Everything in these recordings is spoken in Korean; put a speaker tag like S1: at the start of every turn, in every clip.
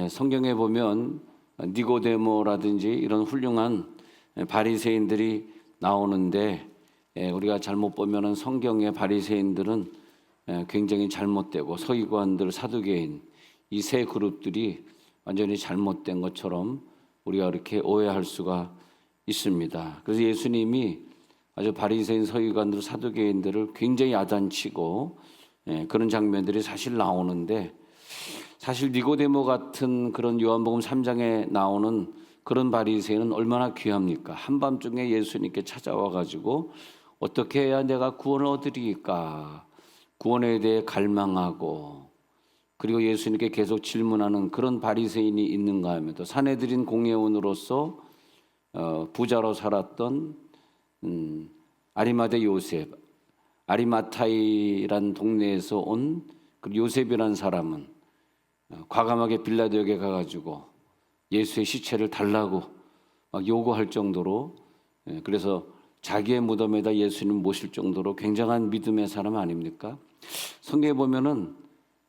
S1: 성경에 보면 니고데모라든지 이런 훌륭한 바리새인들이 나오는데, 우리가 잘못 보면은 성경의 바리새인들은 굉장히 잘못되고, 서기관들, 사두개인 이 세 그룹들이 완전히 잘못된 것처럼 우리가 이렇게 오해할 수가 있습니다. 그래서 예수님이 아주 바리새인, 서기관들, 사두개인들을 굉장히 야단치고 그런 장면들이 사실 나오는데, 사실 니고데모 같은 그런 요한복음 3장에 나오는 그런 바리새인은 얼마나 귀합니까? 한밤중에 예수님께 찾아와 가지고 어떻게 해야 내가 구원을 얻으리까? 구원에 대해 갈망하고, 그리고 예수님께 계속 질문하는 그런 바리새인이 있는가 하면, 또 산헤드린 공회원으로서 부자로 살았던 아리마대 요셉, 아리마타이란 동네에서 온 그 요셉이라는 사람은 과감하게 빌라도에게 가가지고 예수의 시체를 달라고 막 요구할 정도로, 그래서 자기의 무덤에다 예수님 모실 정도로 굉장한 믿음의 사람 아닙니까? 성경에 보면은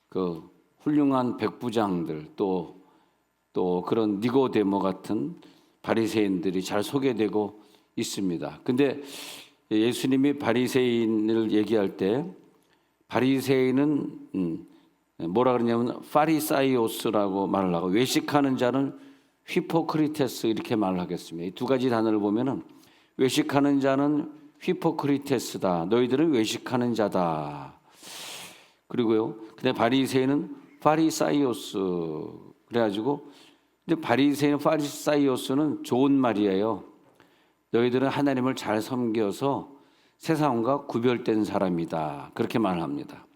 S1: 그 훌륭한 백부장들, 또 그런 니고데모 같은 바리새인들이 잘 소개되고 있습니다. 근데 예수님이 바리새인을 얘기할 때, 바리새인은 뭐라 그러냐면 파리사이오스라고 말을 하고, 외식하는 자는 휘포크리테스 이렇게 말을 하겠습니다. 이 두 가지 단어를 보면은, 외식하는 자는 휘포크리테스다, 너희들은 외식하는 자다. 그리고요, 근데 바리새인은 파리사이오스, 그래가지고, 근데 바리새인 파리사이오스는 좋은 말이에요. 너희들은 하나님을 잘 섬겨서 세상과 구별된 사람이다, 그렇게 말합니다.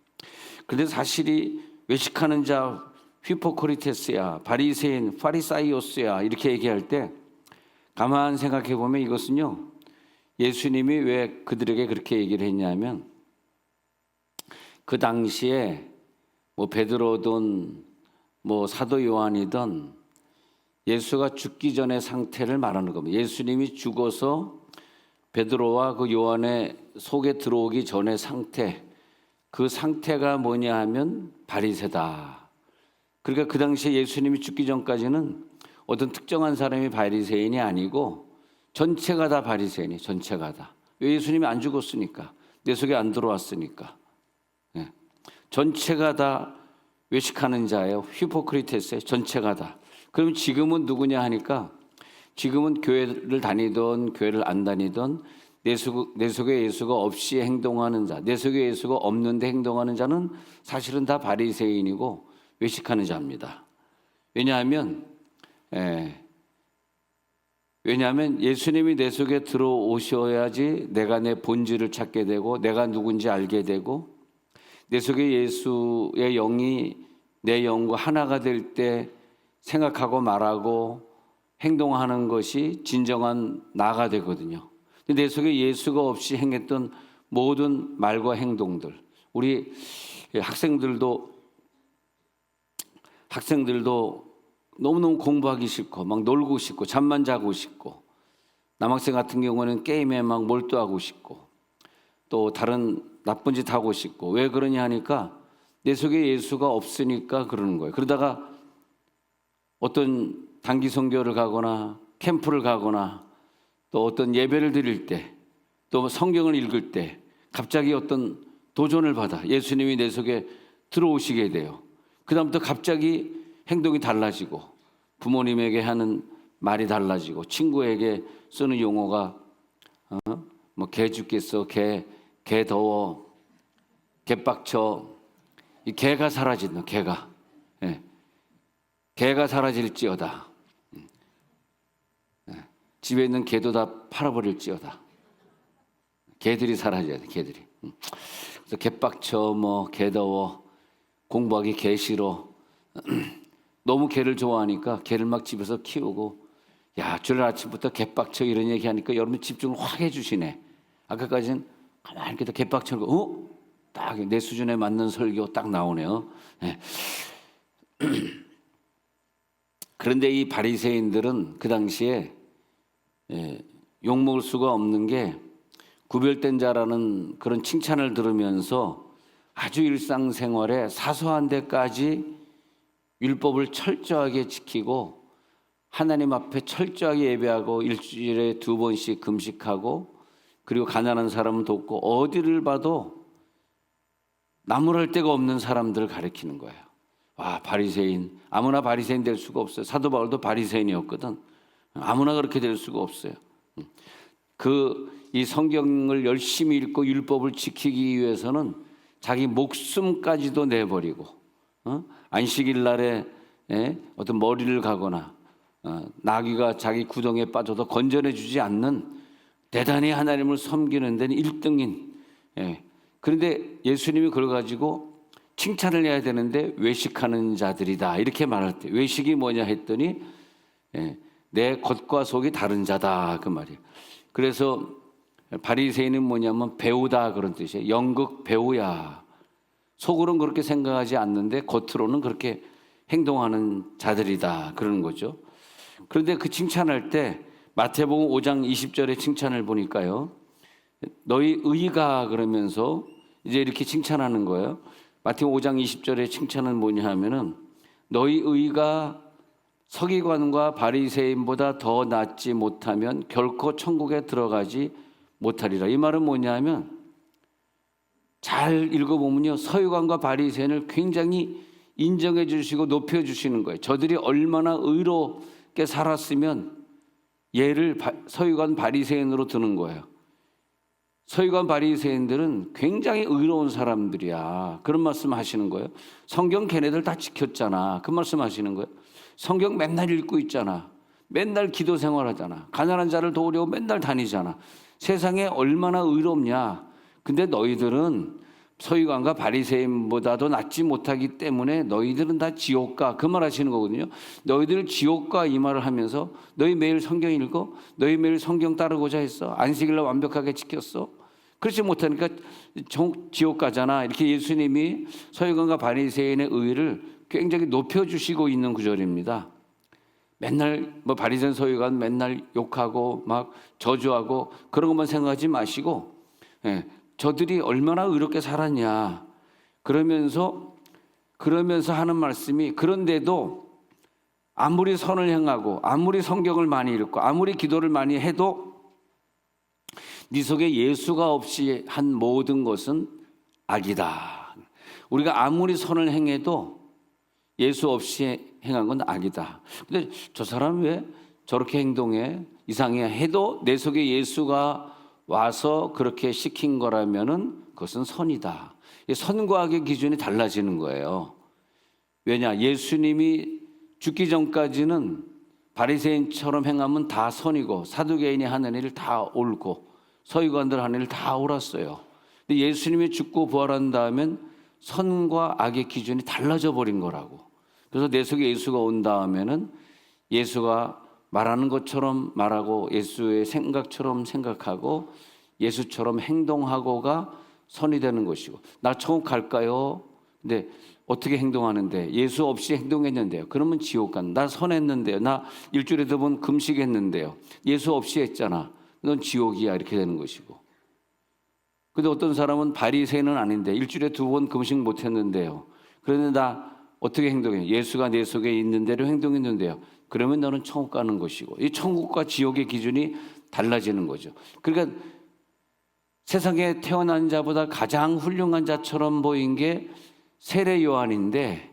S1: 그런데 사실이 외식하는 자 휘포크리테스야, 바리새인 파리사이오스야 이렇게 얘기할 때 가만 생각해 보면, 이것은요, 예수님이 왜 그들에게 그렇게 얘기를 했냐면, 그 당시에 뭐 베드로든 뭐 사도 요한이든 예수가 죽기 전의 상태를 말하는 겁니다. 예수님이 죽어서 베드로와 그 요한의 속에 들어오기 전의 상태, 그 상태가 뭐냐 하면 바리새다. 그러니까 그 당시에 예수님이 죽기 전까지는 어떤 특정한 사람이 바리새인이 아니고 전체가 다 바리새인이, 전체가 다. 왜? 예수님이 안 죽었으니까, 내 속에 안 들어왔으니까. 전체가 다 외식하는 자예요. 히포크리테스의 전체가 다. 그럼 지금은 누구냐 하니까, 지금은 교회를 다니던 교회를 안 다니던 내 속에 예수가 없이 행동하는 자, 내 속에 예수가 없는데 행동하는 자는 사실은 다 바리새인이고 외식하는 자입니다. 왜냐하면 예수님이 내 속에 들어오셔야지 내가 내 본질을 찾게 되고, 내가 누군지 알게 되고, 내 속에 예수의 영이 내 영과 하나가 될 때 생각하고 말하고 행동하는 것이 진정한 나가 되거든요. 근데 내 속에 예수가 없이 행했던 모든 말과 행동들, 우리 학생들도 너무너무 공부하기 싫고 막 놀고 싶고 잠만 자고 싶고, 남학생 같은 경우는 게임에 막 몰두하고 싶고 또 다른 나쁜 짓 하고 싶고, 왜 그러냐 하니까 내 속에 예수가 없으니까 그러는 거예요. 그러다가 어떤 단기 선교를 가거나 캠프를 가거나 또 어떤 예배를 드릴 때, 또 성경을 읽을 때 갑자기 어떤 도전을 받아 예수님이 내 속에 들어오시게 돼요. 그 다음부터 갑자기 행동이 달라지고, 부모님에게 하는 말이 달라지고, 친구에게 쓰는 용어가 뭐 개 죽겠어, 개 더워, 개 빡쳐. 이 개가 사라진다. 개가 사라질지어다. 집에 있는 개도 다 팔아버릴지어다. 개들이 사라져야 돼, 개들이. 그래서 개 빡쳐, 뭐 개 더워, 공부하기 개 싫어. 너무 개를 좋아하니까 개를 막 집에서 키우고, 야, 주일 아침부터 개 빡쳐 이런 얘기하니까 여러분 집중을 확 해주시네. 아까까지는 가만히 이렇게 개 빡쳐고, 딱 내 수준에 맞는 설교 딱 나오네요. 네. 그런데 이 바리새인들은 그 당시에 욕먹을 수가 없는 게, 구별된 자라는 그런 칭찬을 들으면서 아주 일상생활에 사소한 데까지 율법을 철저하게 지키고 하나님 앞에 철저하게 예배하고 일주일에 2번씩 금식하고 그리고 가난한 사람은 돕고 어디를 봐도 나무랄 데가 없는 사람들을 가리키는 거예요. 와, 바리새인. 아무나 바리새인 될 수가 없어요. 사도 바울도 바리새인이었거든. 아무나 그렇게 될 수가 없어요. 이 성경을 열심히 읽고 율법을 지키기 위해서는 자기 목숨까지도 내버리고 안식일 날에 어떤 머리를 가거나 나귀가 자기 구덩이에 빠져도 건져내 주지 않는 대단히 하나님을 섬기는 데는 1등인. 그런데 예수님이 그걸 가지고 칭찬을 해야 되는데 외식하는 자들이다 이렇게 말할 때 외식이 뭐냐 했더니 내 겉과 속이 다른 자다 그 말이에요. 그래서 바리새인은 뭐냐면 배우다 그런 뜻이에요. 연극 배우야. 속으로는 그렇게 생각하지 않는데 겉으로는 그렇게 행동하는 자들이다 그러는 거죠. 그런데 그 칭찬할 때 마태복음 5장 20절의 칭찬을 보니까요. 너희 의가 그러면서 이제 이렇게 칭찬하는 거예요. 마태복음 5장 20절의 칭찬은 뭐냐 하면은 너희 의가 서기관과 바리새인보다 더 낫지 못하면 결코 천국에 들어가지 못하리라. 이 말은 뭐냐 하면 잘 읽어보면요. 서기관과 바리새인을 굉장히 인정해 주시고 높여 주시는 거예요. 저들이 얼마나 의롭게 살았으면 얘를 서기관 바리새인으로 드는 거예요. 서기관 바리새인들은 굉장히 의로운 사람들이야. 그런 말씀 하시는 거예요. 성경 걔네들 다 지켰잖아. 그 말씀 하시는 거예요. 성경 맨날 읽고 있잖아. 맨날 기도 생활하잖아. 가난한 자를 도우려고 맨날 다니잖아. 세상에 얼마나 의롭냐. 근데 너희들은 서기관과 바리새인보다도 낫지 못하기 때문에 너희들은 다 지옥 가. 그 말 하시는 거거든요. 너희들 지옥 가 이 말을 하면서 너희 매일 성경 읽어? 너희 매일 성경 따르고자 했어? 안식일날 완벽하게 지켰어? 그렇지 못하니까 지옥 가잖아. 이렇게 예수님이 서기관과 바리새인의 의를 굉장히 높여주시고 있는 구절입니다. 맨날 바리새인 서기관 맨날 욕하고 막 저주하고 그런 것만 생각하지 마시고 저들이 얼마나 의롭게 살았냐 그러면서 하는 말씀이 그런데도 아무리 선을 행하고 아무리 성경을 많이 읽고 아무리 기도를 많이 해도 네 속에 예수가 없이 한 모든 것은 악이다. 우리가 아무리 선을 행해도 예수 없이 행한 건 악이다. 근데 저 사람 왜 저렇게 행동해? 이상해 해도 내 속에 예수가 와서 그렇게 시킨 거라면은 그것은 선이다. 선과 악의 기준이 달라지는 거예요. 왜냐? 예수님이 죽기 전까지는 바리새인처럼 행하면 다 선이고 사두개인이 하는 일 다 옳고 서기관들 하는 일 다 옳았어요. 근데 예수님이 죽고 부활한 다음엔 선과 악의 기준이 달라져 버린 거라고. 그래서 내 속에 예수가 온 다음에는 예수가 말하는 것처럼 말하고 예수의 생각처럼 생각하고 예수처럼 행동하고가 선이 되는 것이고 나 천국 갈까요? 근데 어떻게 행동하는데 예수 없이 행동했는데요. 그러면 지옥 간다. 나 선했는데요. 나 일주일에 2번 금식했는데요. 예수 없이 했잖아. 넌 지옥이야 이렇게 되는 것이고. 근데 어떤 사람은 바리새인은 아닌데 일주일에 2번 금식 못했는데요. 그런데 나 어떻게 행동해? 예수가 내 속에 있는 대로 행동했는데요. 그러면 너는 천국 가는 것이고 이 천국과 지옥의 기준이 달라지는 거죠. 그러니까 세상에 태어난 자보다 가장 훌륭한 자처럼 보인 게 세례 요한인데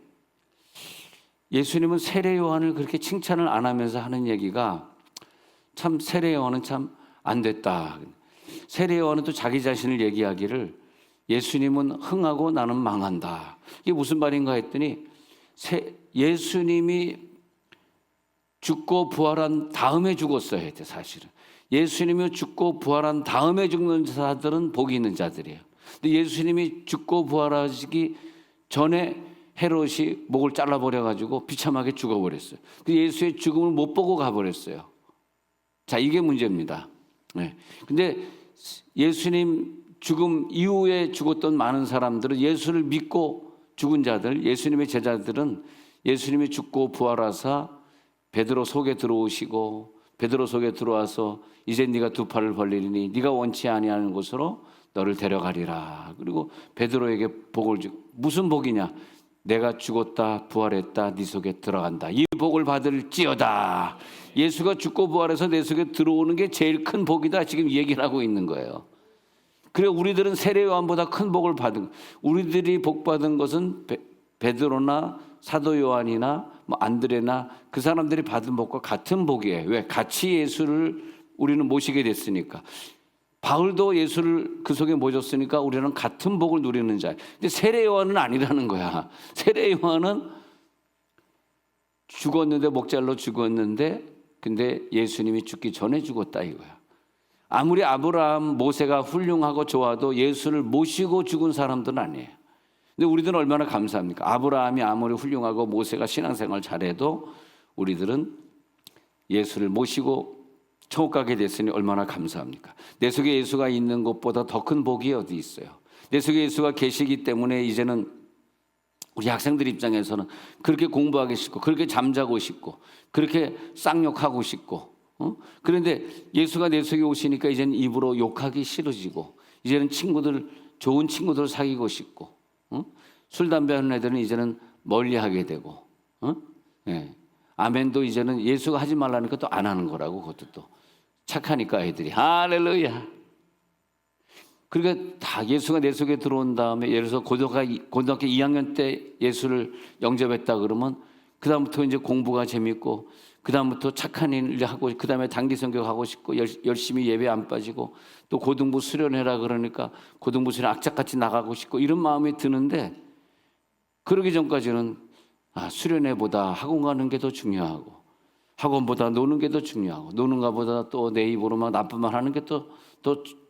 S1: 예수님은 세례 요한을 그렇게 칭찬을 안 하면서 하는 얘기가 참 세례 요한은 참 안 됐다. 세례 요한은 또 자기 자신을 얘기하기를 예수님은 흥하고 나는 망한다. 이게 무슨 말인가 했더니 예수님이 죽고 부활한 다음에 죽었어야 했대 사실은. 예수님이 죽고 부활한 다음에 죽는 자들은 복이 있는 자들이에요. 근데 예수님이 죽고 부활하시기 전에 헤롯이 목을 잘라버려가지고 비참하게 죽어버렸어요. 예수의 죽음을 못 보고 가버렸어요. 자, 이게 문제입니다. 근데 예수님 죽음 이후에 죽었던 많은 사람들은 예수를 믿고 죽은 자들, 예수님의 제자들은 예수님이 죽고 부활하사 베드로 속에 들어오시고 베드로 속에 들어와서 이제 네가 2팔을 벌리니 네가 원치 아니하는 곳으로 너를 데려가리라. 그리고 베드로에게 복을 주고 무슨 복이냐? 내가 죽었다 부활했다 네 속에 들어간다. 이 복을 받을지어다. 예수가 죽고 부활해서 내 속에 들어오는 게 제일 큰 복이다. 지금 얘기를 하고 있는 거예요. 그래 우리들은 세례 요한보다 큰 복을 받은, 우리들이 복 받은 것은 베드로나 사도 요한이나 뭐 안드레나 그 사람들이 받은 복과 같은 복이에요. 왜? 같이 예수를 우리는 모시게 됐으니까. 바울도 예수를 그 속에 모셨으니까 우리는 같은 복을 누리는 자예요. 근데 세례 요한은 아니라는 거야. 세례 요한은 죽었는데, 목잘로 죽었는데, 근데 예수님이 죽기 전에 죽었다 이거야. 아무리 아브라함, 모세가 훌륭하고 좋아도 예수를 모시고 죽은 사람들은 아니에요. 근데 우리들은 얼마나 감사합니까? 아브라함이 아무리 훌륭하고 모세가 신앙생활 잘해도 우리들은 예수를 모시고 천국 가게 됐으니 얼마나 감사합니까? 내 속에 예수가 있는 것보다 더 큰 복이 어디 있어요? 내 속에 예수가 계시기 때문에 이제는 우리 학생들 입장에서는 그렇게 공부하기 쉽고, 그렇게 잠자고 싶고, 그렇게 쌍욕하고 싶고, 그런데 예수가 내 속에 오시니까 이제는 입으로 욕하기 싫어지고, 이제는 친구들, 좋은 친구들 사귀고 싶고, 술, 담배 하는 애들은 이제는 멀리하게 되고, 네. 아멘도 이제는 예수가 하지 말라니까 또 안 하는 거라고. 그것도 또 착하니까 애들이. 할렐루야. 그러니까 다 예수가 내 속에 들어온 다음에, 예를 들어서 고등학교 2학년 때 예수를 영접했다 그러면 그 다음부터 이제 공부가 재밌고, 그 다음부터 착한 일 하고, 그 다음에 단기 성경하고 싶고, 열심히 예배 안 빠지고, 또 고등부 수련회라 그러니까 고등부 수련 악착같이 나가고 싶고, 이런 마음이 드는데, 그러기 전까지는 수련회보다 학원 가는 게 더 중요하고, 학원보다 노는 게 더 중요하고, 노는 것보다 또 내 입으로 막 나쁜 말 하는 게 더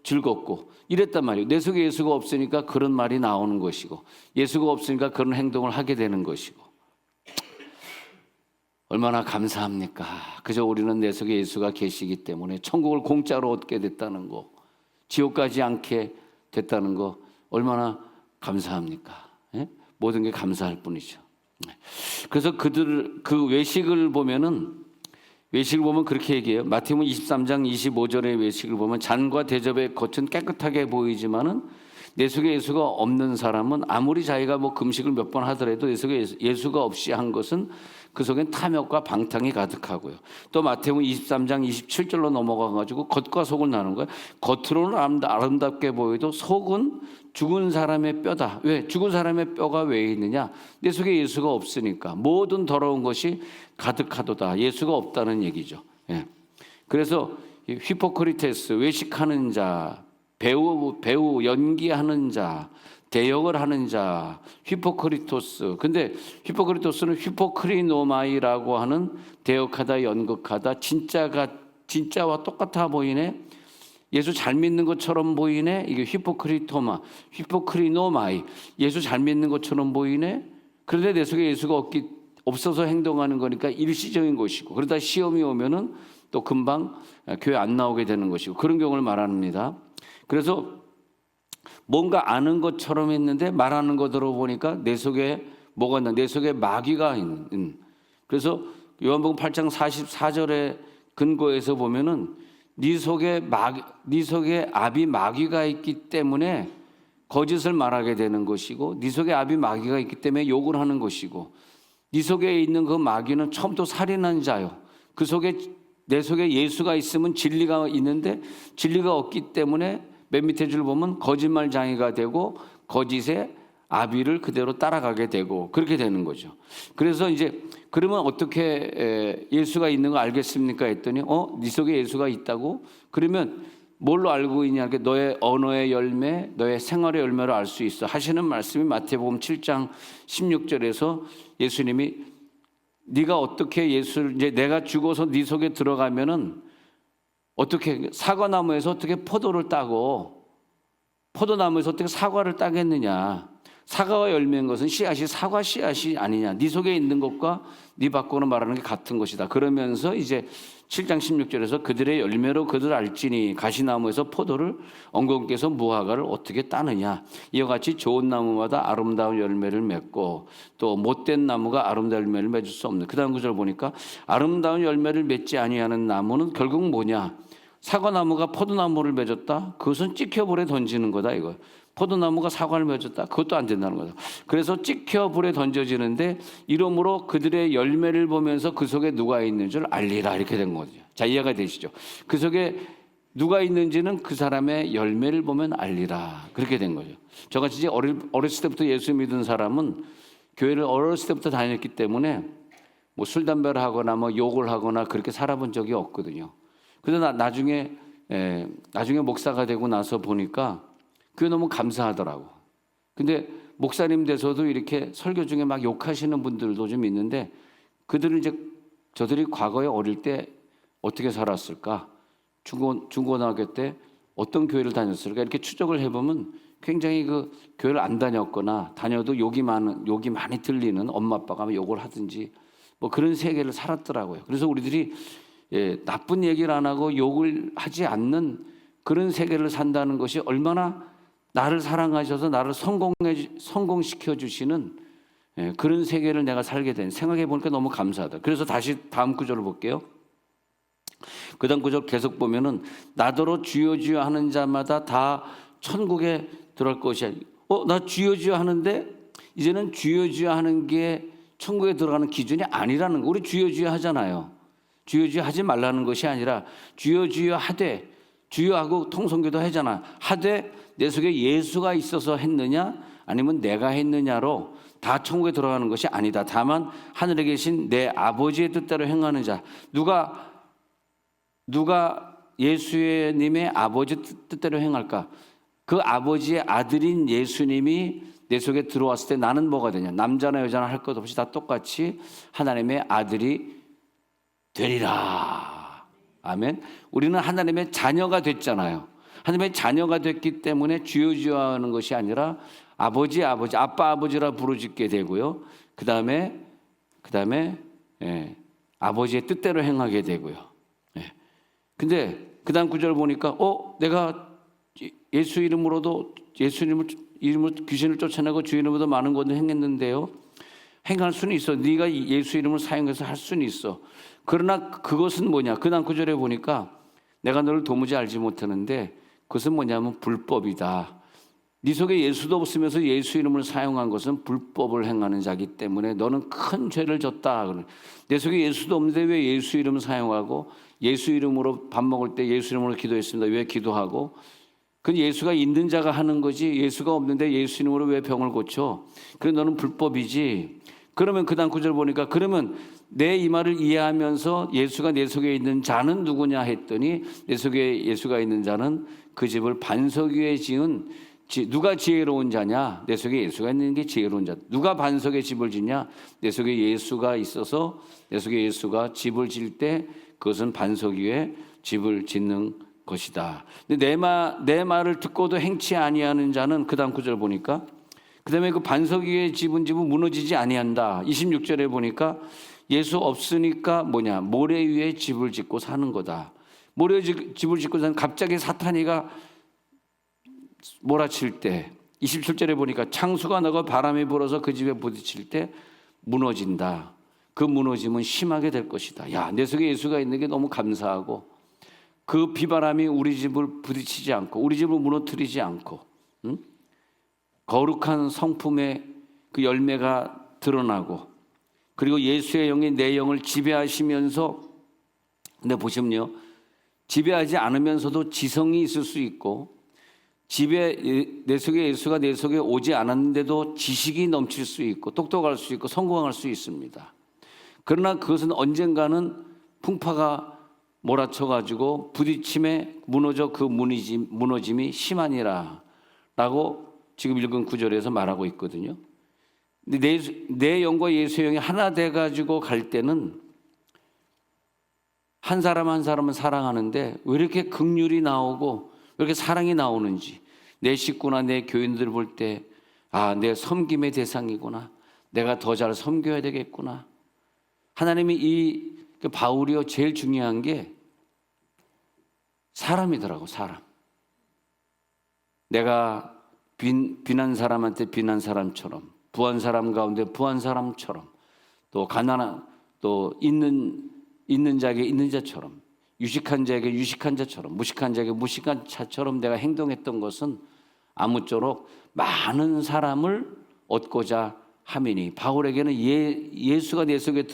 S1: 즐겁고 이랬단 말이에요. 내 속에 예수가 없으니까 그런 말이 나오는 것이고, 예수가 없으니까 그런 행동을 하게 되는 것이고. 얼마나 감사합니까? 그저 우리는 내 속에 예수가 계시기 때문에 천국을 공짜로 얻게 됐다는 거, 지옥 가지 않게 됐다는 거 얼마나 감사합니까? 예? 모든 게 감사할 뿐이죠. 그래서 그 외식을 보면 그렇게 얘기해요. 마태복음 23장 25절의 외식을 보면 잔과 대접의 겉은 깨끗하게 보이지만은 내 속에 예수가 없는 사람은 아무리 자기가 뭐 금식을 몇 번 하더라도 내 속에 예수가 없이 한 것은 그 속엔 탐욕과 방탕이 가득하고요. 또 마태복음 23장 27절로 넘어가가지고 겉과 속을 나눈 거예요. 겉으로는 아름답게 보여도 속은 죽은 사람의 뼈다. 왜? 죽은 사람의 뼈가 왜 있느냐? 내 속에 예수가 없으니까 모든 더러운 것이 가득하도다. 예수가 없다는 얘기죠. 예. 그래서 히포크리테스, 외식하는 자, 배우 연기하는 자, 대역을 하는 자, 히포크리토스. 근데 히포크리토스는 히포크리노마이라고 하는 대역하다, 연극하다, 진짜와 똑같아 보이네. 예수 잘 믿는 것처럼 보이네. 이게 히포크리노마이. 예수 잘 믿는 것처럼 보이네. 그런데 내 속에 예수가 없어서 행동하는 거니까 일시적인 것이고, 그러다 시험이 오면은 또 금방 교회 안 나오게 되는 것이고, 그런 경우를 말합니다. 그래서 뭔가 아는 것처럼 했는데 말하는 거 들어보니까 내 속에 뭐가 있나? 내 속에 마귀가 있는. 그래서 요한복음 8장 44절의 근거에서 보면은 네 속에 압이 마귀가 있기 때문에 거짓을 말하게 되는 것이고, 네 속에 압이 마귀가 있기 때문에 욕을 하는 것이고, 네 속에 있는 그 마귀는 처음부터 살인한 자요. 내 속에 예수가 있으면 진리가 있는데 진리가 없기 때문에 맨 밑에 줄 보면 거짓말장애가 되고 거짓의 아비를 그대로 따라가게 되고 그렇게 되는 거죠. 그래서 이제 그러면 어떻게 예수가 있는 거 알겠습니까? 했더니 네 속에 예수가 있다고? 그러면 뭘로 알고 있냐? 너의 언어의 열매, 너의 생활의 열매로 알 수 있어 하시는 말씀이 마태복음 7장 16절에서 예수님이 네가 어떻게 예수를, 이제 내가 죽어서 네 속에 들어가면은 어떻게 사과나무에서 어떻게 포도를 따고 포도나무에서 어떻게 사과를 따겠느냐? 사과가 열매인 것은 씨앗이 사과 씨앗이 아니냐? 네 속에 있는 것과 네 밖으로 말하는 게 같은 것이다. 그러면서 이제 7장 16절에서 그들의 열매로 그들 알지니 가시나무에서 포도를 엉겅께서 무화과를 어떻게 따느냐? 이와 같이 좋은 나무마다 아름다운 열매를 맺고 또 못된 나무가 아름다운 열매를 맺을 수 없는. 그 다음 구절 보니까 아름다운 열매를 맺지 아니하는 나무는 결국 뭐냐? 사과나무가 포도나무를 맺었다? 그것은 찍혀불에 던지는 거다 이거. 포도나무가 사과를 맺었다? 그것도 안 된다는 거죠. 그래서 찍혀 불에 던져지는데 이러므로 그들의 열매를 보면서 그 속에 누가 있는 줄 알리라 이렇게 된 거죠. 자, 이해가 되시죠? 그 속에 누가 있는지는 그 사람의 열매를 보면 알리라 그렇게 된 거죠. 저같이 어렸을 때부터 예수 믿은 사람은 교회를 어렸을 때부터 다녔기 때문에 뭐 술 담배를 하거나 뭐 욕을 하거나 그렇게 살아본 적이 없거든요. 그래서 나중에 목사가 되고 나서 보니까 그게 너무 감사하더라고. 근데 목사님 돼서도 이렇게 설교 중에 막 욕하시는 분들도 좀 있는데 그들은 이제 저들이 과거에 어릴 때 어떻게 살았을까? 중고등학교 때 어떤 교회를 다녔을까? 이렇게 추적을 해보면 굉장히 그 교회를 안 다녔거나 다녀도 욕이 많이 들리는 엄마 아빠가 욕을 하든지 뭐 그런 세계를 살았더라고요. 그래서 우리들이 나쁜 얘기를 안 하고 욕을 하지 않는 그런 세계를 산다는 것이 얼마나 나를 사랑하셔서 나를 성공시켜 주시는 그런 세계를 내가 살게 된 생각해 보니까 너무 감사하다. 그래서 다시 다음 구절을 볼게요. 그 다음 구절 계속 보면은 나더러 주여 주여 하는 자마다 다 천국에 들어갈 것이야. 나 주여 주여 하는데 이제는 주여 주여 하는 게 천국에 들어가는 기준이 아니라는 거. 우리 주여 주여 하잖아요. 주여 주여 하지 말라는 것이 아니라 주여 주여 하되, 주여하고 통성기도 하잖아. 하되 내 속에 예수가 있어서 했느냐 아니면 내가 했느냐로 다 천국에 들어가는 것이 아니다. 다만 하늘에 계신 내 아버지의 뜻대로 행하는 자. 누가 예수님의 아버지 뜻대로 행할까? 그 아버지의 아들인 예수님이 내 속에 들어왔을 때 나는 뭐가 되냐? 남자나 여자나 할 것 없이 다 똑같이 하나님의 아들이 되리라. 아멘. 우리는 하나님의 자녀가 됐잖아요. 하나님의 자녀가 됐기 때문에 주여 주여 하는 것이 아니라 아버지, 아빠 아버지라 부르짖게 되고요. 그 다음에 아버지의 뜻대로 행하게 되고요. 근데 그 다음 구절을 보니까 내가 예수 이름으로 귀신을 쫓아내고 주 이름으로 많은 것을 행했는데요. 행할 수는 있어. 네가 예수 이름을 사용해서 할 수는 있어. 그러나 그것은 뭐냐? 그 다음 구절에 보니까 내가 너를 도무지 알지 못하는데 그것은 뭐냐면 불법이다. 네 속에 예수도 없으면서 예수 이름을 사용한 것은 불법을 행하는 자기 때문에 너는 큰 죄를 졌다. 내 속에 예수도 없는데 왜 예수 이름을 사용하고 예수 이름으로 밥 먹을 때 예수 이름으로 기도했습니다. 왜 기도하고? 그건 예수가 있는 자가 하는 거지 예수가 없는데 예수 이름으로 왜 병을 고쳐? 그래 너는 불법이지. 그러면 그 다음 구절 보니까 그러면 내 이 말을 이해하면서 예수가 내 속에 있는 자는 누구냐 했더니 내 속에 예수가 있는 자는 그 집을 반석 위에 지은 누가 지혜로운 자냐? 내 속에 예수가 있는 게 지혜로운 자. 누가 반석에 집을 짓냐? 내 속에 예수가 있어서 내 속에 예수가 집을 질 때 그것은 반석 위에 집을 짓는 것이다. 근데 내 말을 듣고도 행치 아니하는 자는 그 다음 구절 보니까 그 다음에 그 반석 위에 집은 무너지지 아니한다. 26절에 보니까 예수 없으니까 뭐냐? 모래 위에 집을 짓고 사는 거다. 모래 집을 짓고 사는 갑자기 사탄이가 몰아칠 때 27절에 보니까 창수가 나고 바람이 불어서 그 집에 부딪힐 때 무너진다. 그 무너짐은 심하게 될 것이다. 야, 내 속에 예수가 있는 게 너무 감사하고 그 비바람이 우리 집을 부딪히지 않고 우리 집을 무너뜨리지 않고 거룩한 성품의 그 열매가 드러나고 그리고 예수의 영이 내 영을 지배하시면서 근데 보시면요. 지배하지 않으면서도 지성이 있을 수 있고 내 속에 예수가 내 속에 오지 않았는데도 지식이 넘칠 수 있고 똑똑할 수 있고 성공할 수 있습니다. 그러나 그것은 언젠가는 풍파가 몰아쳐가지고 부딪힘에 무너져 그 무너짐이 심하니라 라고 지금 읽은 구절에서 말하고 있거든요. 근데 내 영과 예수의 영이 하나 돼가지고 갈 때는 한 사람 한 사람은 사랑하는데 왜 이렇게 긍휼이 나오고 왜 이렇게 사랑이 나오는지 내 식구나 내 교인들 볼 때 내 섬김의 대상이구나. 내가 더 잘 섬겨야 되겠구나. 하나님이 바울이요 제일 중요한 게 사람이더라고. 사람. 내가 빈한 사람한테 빈한 사람처럼 부한 사람 가운데 부한 사람처럼 또 가난한 또 있는 자에게 있는 자처럼 유식한 자에게 유식한 자처럼 무식한 자에게 무식한 자처럼 내가 행동했던 것은 아무쪼록 많은 사람을 얻고자 함이니. 바울에게는 예수가 내 속에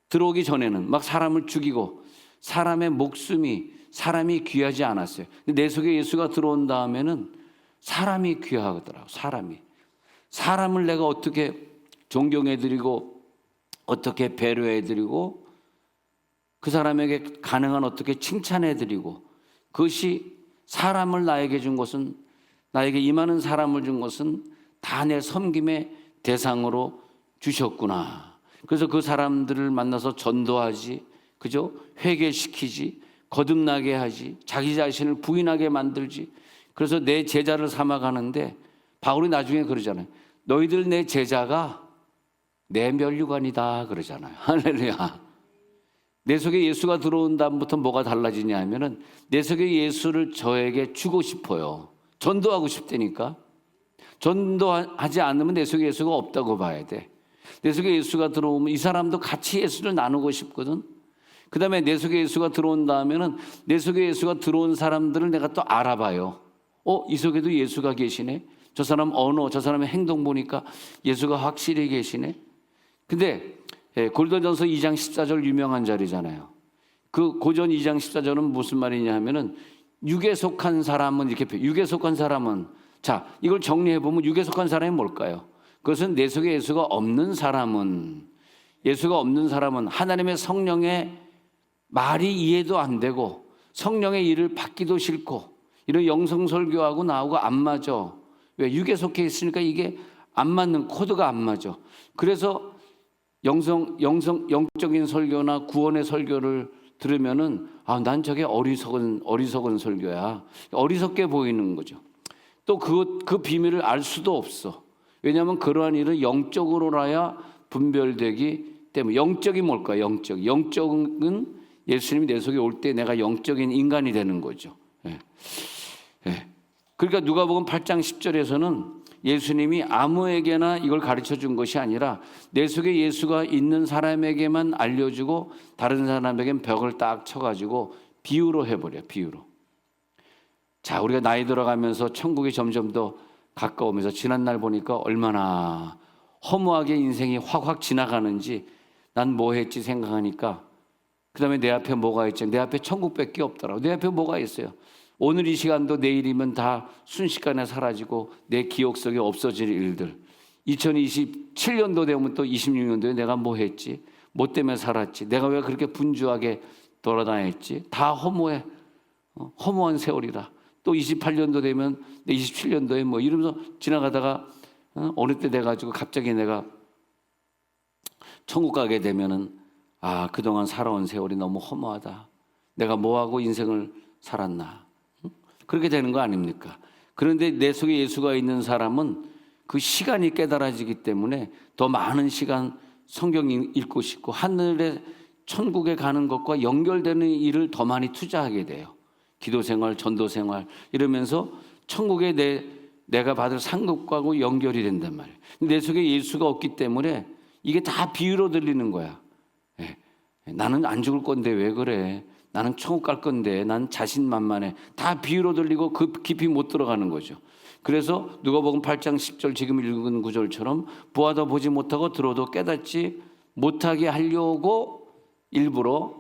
S1: 들어오기 전에는 막 사람을 죽이고 사람의 목숨이 사람이 귀하지 않았어요. 근데 내 속에 예수가 들어온 다음에는 사람이 귀하더라고. 사람을 내가 어떻게 존경해드리고 어떻게 배려해드리고 그 사람에게 가능한 어떻게 칭찬해드리고, 그것이 사람을 나에게 준 것은, 나에게 임하는 사람을 준 것은 다 내 섬김의 대상으로 주셨구나. 그래서 그 사람들을 만나서 전도하지, 그죠? 회개시키지, 거듭나게 하지, 자기 자신을 부인하게 만들지. 그래서 내 제자를 삼아가는데 바울이 나중에 그러잖아요. 너희들 내 제자가 내 면류관이다 그러잖아요. 할렐루야. 내 속에 예수가 들어온 다음부터 뭐가 달라지냐 하면은 내 속에 예수를 저에게 주고 싶어요. 전도하고 싶다니까. 전도하지 않으면 내 속에 예수가 없다고 봐야 돼. 내 속에 예수가 들어오면 이 사람도 같이 예수를 나누고 싶거든. 그 다음에 내 속에 예수가 들어온 다음에는 내 속에 예수가 들어온 사람들을 내가 또 알아봐요. 이 속에도 예수가 계시네. 저 사람 언어, 저 사람의 행동 보니까 예수가 확실히 계시네. 근데 고린도전서 2장 14절 유명한 자리잖아요. 그 고전 2장 14절은 무슨 말이냐 하면은 육에 속한 사람은 이렇게 육에 속한 사람은, 자, 이걸 정리해 보면 육에 속한 사람이 뭘까요? 그것은 내 속에 예수가 없는 사람은, 예수가 없는 사람은 하나님의 성령의 말이 이해도 안 되고 성령의 일을 받기도 싫고 이런 영성 설교하고 나하고 안 맞아. 왜? 육에 속해 있으니까 이게 안 맞는, 코드가 안 맞아. 그래서 영적인 설교나 구원의 설교를 들으면은 난 저게 어리석은 설교야. 어리석게 보이는 거죠. 또 그 비밀을 알 수도 없어. 왜냐하면 그러한 일은 영적으로라야 분별되기 때문에. 영적이 뭘까요? 영적은 예수님이 내 속에 올 때 내가 영적인 인간이 되는 거죠. 그러니까 누가복음 8장 10절에서는 예수님이 아무에게나 이걸 가르쳐 준 것이 아니라 내 속에 예수가 있는 사람에게만 알려주고 다른 사람에겐 벽을 딱 쳐가지고 비유로 해버려. 비유로. 자, 우리가 나이 들어가면서 천국이 점점 더 가까우면서 지난날 보니까 얼마나 허무하게 인생이 확확 지나가는지, 난 뭐 했지 생각하니까 그 다음에 내 앞에 뭐가 있지? 내 앞에 천국밖에 없더라고. 내 앞에 뭐가 있어요? 오늘 이 시간도 내일이면 다 순식간에 사라지고 내 기억 속에 없어질 일들. 2027년도 되면 또 26년도에 내가 뭐 했지? 뭐 때문에 살았지? 내가 왜 그렇게 분주하게 돌아다녔지? 다 허무해. 허무한 세월이다. 또 28년도 되면 내 27년도에 뭐 이러면서 지나가다가 어느 때 돼가지고 갑자기 내가 천국 가게 되면은 그동안 살아온 세월이 너무 허무하다. 내가 뭐하고 인생을 살았나. 그렇게 되는 거 아닙니까? 그런데 내 속에 예수가 있는 사람은 그 시간이 깨달아지기 때문에 더 많은 시간 성경 읽고 싶고 하늘의 천국에 가는 것과 연결되는 일을 더 많이 투자하게 돼요. 기도 생활, 전도 생활 이러면서 천국에 내가 받을 상급과고 연결이 된단 말이에요. 내 속에 예수가 없기 때문에 이게 다 비유로 들리는 거야. 나는 안 죽을 건데 왜 그래? 나는 천국 갈 건데 난 자신만만해. 다 비유로 들리고 그 깊이 못 들어가는 거죠. 그래서 누가복음 8장 10절 지금 읽은 구절처럼 보아도 보지 못하고 들어도 깨닫지 못하게 하려고 일부러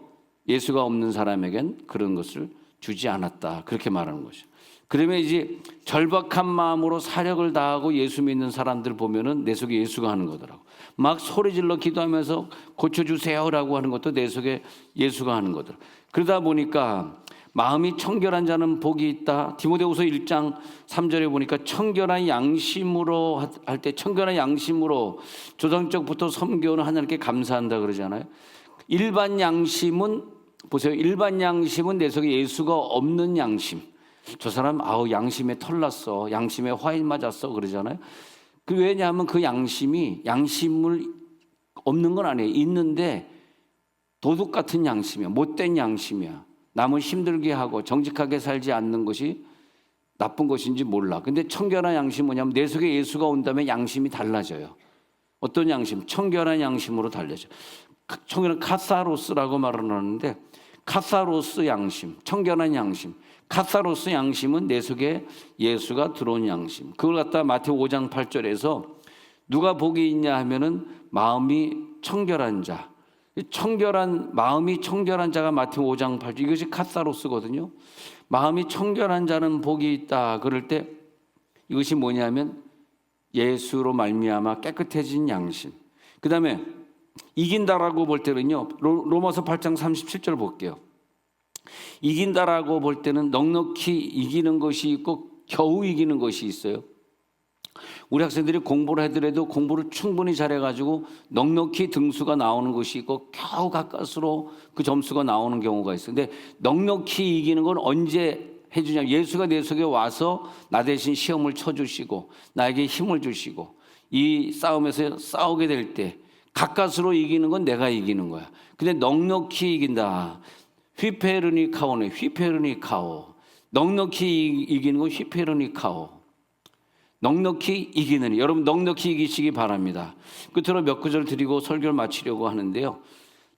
S1: 예수가 없는 사람에겐 그런 것을 주지 않았다. 그렇게 말하는 거죠. 그러면 이제 절박한 마음으로 사력을 다하고 예수 믿는 사람들 보면은 내 속에 예수가 하는 거더라고. 막 소리질러 기도하면서 고쳐주세요라고 하는 것도 내 속에 예수가 하는 거더라고. 그러다 보니까 마음이 청결한 자는 복이 있다. 디모데후서 1장 3절에 보니까 청결한 양심으로 할 때 청결한 양심으로 조상적부터 섬겨오는 하나님께 감사한다 그러잖아요. 일반 양심은 보세요. 일반 양심은 내 속에 예수가 없는 양심. 저 사람 양심에 털났어. 양심에 화인 맞았어 그러잖아요. 왜냐하면 그 양심을 없는 건 아니에요. 있는데 도둑 같은 양심이야. 못된 양심이야. 남을 힘들게 하고 정직하게 살지 않는 것이 나쁜 것인지 몰라. 근데 청결한 양심은 뭐냐면 내 속에 예수가 온다면 양심이 달라져요. 어떤 양심? 청결한 양심으로 달라져. 청결한 카사로스라고 말을 하는데 카사로스 양심, 청결한 양심. 카사로스 양심은 내 속에 예수가 들어온 양심. 그걸 갖다 마태오 5장 8절에서 누가 복이 있냐 하면은 마음이 청결한 자. 청결한 마음이 청결한 자가 마태오 5장 8절, 이것이 카사로스거든요. 마음이 청결한 자는 복이 있다. 그럴 때 이것이 뭐냐면 예수로 말미암아 깨끗해진 양심. 그다음에 이긴다라고 볼 때는요, 로마서 8장 37절 볼게요. 이긴다라고 볼 때는 넉넉히 이기는 것이 있고 겨우 이기는 것이 있어요. 우리 학생들이 공부를 하더라도 공부를 충분히 잘해가지고 넉넉히 등수가 나오는 것이 있고 겨우 가까스로 그 점수가 나오는 경우가 있어요. 근데 넉넉히 이기는 건 언제 해주냐? 예수가 내 속에 와서 나 대신 시험을 쳐주시고 나에게 힘을 주시고 이 싸움에서 싸우게 될 때 가까스로 이기는 건 내가 이기는 거야. 근데 넉넉히 이긴다. 휘페르니카오네. 휘페르니카오. 넉넉히 이기는 건 휘페르니카오. 넉넉히 이기는, 여러분 넉넉히 이기시기 바랍니다. 끝으로 몇 구절 드리고 설교를 마치려고 하는데요.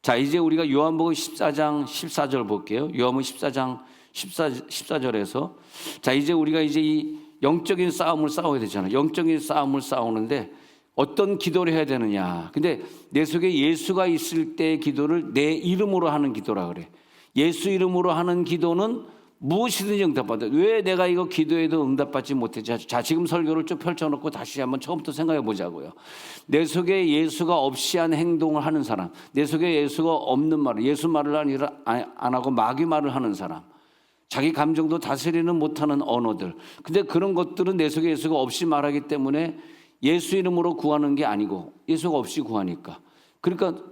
S1: 자, 이제 우리가 요한복음 14장 14절 볼게요. 요한복음 14장 14절에서 자, 이제 우리가 이제 이 영적인 싸움을 싸워야 되잖아요. 영적인 싸움을 싸우는데 어떤 기도를 해야 되느냐. 근데 내 속에 예수가 있을 때의 기도를 내 이름으로 하는 기도라 그래. 예수 이름으로 하는 기도는 무엇이든지 응답받아. 왜 내가 이거 기도해도 응답받지 못했지? 자, 지금 설교를 쭉 펼쳐놓고 다시 한번 처음부터 생각해 보자고요. 내 속에 예수가 없이 한 행동을 하는 사람, 내 속에 예수가 없는 말을, 예수 말을 안 하고 마귀 말을 하는 사람, 자기 감정도 다스리는 못하는 언어들. 근데 그런 것들은 내 속에 예수가 없이 말하기 때문에 예수 이름으로 구하는 게 아니고 예수가 없이 구하니까. 그러니까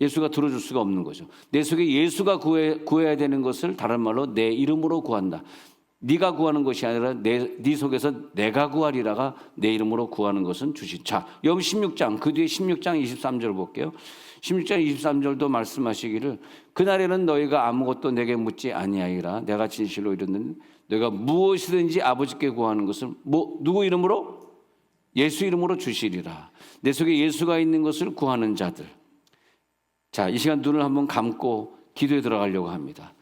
S1: 예수가 들어줄 수가 없는 거죠. 내 속에 예수가 구해야 되는 것을 다른 말로 내 이름으로 구한다. 네가 구하는 것이 아니라 네 속에서 내가 구하리라가 내 이름으로 구하는 것은 주신. 자, 여기 16장, 그 뒤에 16장 23절 볼게요. 16장 23절도 말씀하시기를 그날에는 너희가 아무것도 내게 묻지 아니하리라. 내가 진실로 이르는 너희가 무엇이든지 아버지께 구하는 것을 누구 이름으로? 예수 이름으로 주시리라. 내 속에 예수가 있는 것을 구하는 자들. 자, 이 시간 눈을 한번 감고 기도에 들어가려고 합니다.